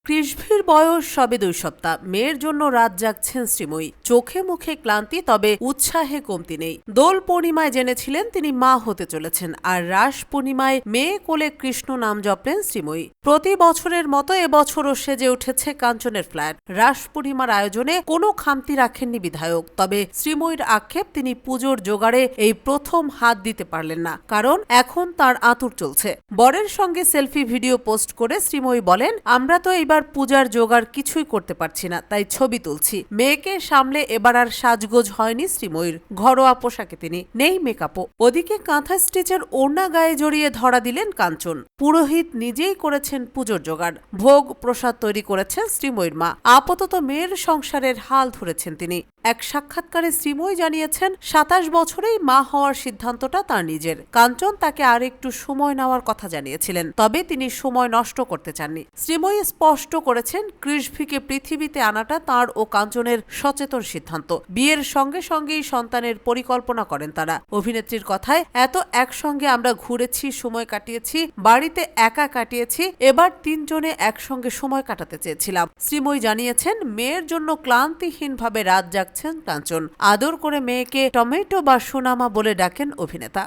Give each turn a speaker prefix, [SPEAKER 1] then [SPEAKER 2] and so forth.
[SPEAKER 1] কৃষ্ভির বয়স সবে 2 সপ্তাহ। মেয়ের জন্য রাত জাগছেন শ্রীময়ী। চোখে মুখে ক্লান্তি, তবে উৎসাহে কমতি নেই। দোল পূর্ণিমায় জেনেছিলেন তিনি মা হতে চলেছেন, আর রাস পূর্ণিমায় মেয়ে কোলে কৃষ্ণ নাম জপলেন শ্রীময়ী। প্রতি বছরের মতো এবছরও সেজে উঠেছে কাঞ্চনের ফ্ল্যাট। রাস পূর্ণিমার আয়োজনে কোনো খামতি রাখেননি বিধায়ক। তবে শ্রীময়ীর আক্ষেপ, তিনি পুজোর জোগাড়ে এই প্রথম হাত দিতে পারলেন না, কারণ এখন তার আঁতুড় চলছে। বরের সঙ্গে সেলফি ভিডিও পোস্ট করে শ্রীময়ী বলেন, আমরা তো এবার পূজার জোগাড় কিছুই করতে পারছি না, তাই ছবি তুলছি। মেয়েকে সামলে এবার আর সাজগোজ হয়নি শ্রীময়ীর। ঘরোয়া পোশাকে তিনি, নেই মেকআপও। ওদিকে কাঁথা স্টিচের ওড়না গায়ে জড়িয়ে ধরা দিলেন কাঞ্চন। পুরোহিত নিজেই করেছেন পুজোর জোগাড়। ভোগ প্রসাদ তৈরি করেছেন শ্রীময়ীর মা। আপাতত মেয়ের সংসারের হাল ধরেছেন তিনি। এক সাক্ষাৎকারে শ্রীময়ী জানিয়েছেন, 27 বছরেই মা হওয়ার সিদ্ধান্তটা তার নিজের। কাঞ্চন তাকে আর একটু সময় নেওয়ার কথা জানিয়েছিলেন, তবে তিনি সময় নষ্ট করতে চাননি। শ্রীময়ী স্পষ্ট করেছেন, কৃষ্ভিকে পৃথিবীতে আনাটা তাঁর ও কাঞ্চনের সচেতন সিদ্ধান্ত। বিয়ের সঙ্গে সঙ্গেই সন্তানের পরিকল্পনা করেন তারা। অভিনেত্রীর কথায়, এত একসঙ্গে আমরা ঘুরেছি, সময় কাটিয়েছি, বাড়িতে একা কাটিয়েছি, এবার 3 জনে একসঙ্গে সময় কাটাতে চেয়েছিলাম। শ্রীময়ী জানিয়েছেন, মেয়ের জন্য ক্লান্তিহীনভাবে রাত জাগছেন কাঞ্চন। আদর করে মেয়েকে টমেটো বা সোনামা বলে ডাকেন অভিনেতা।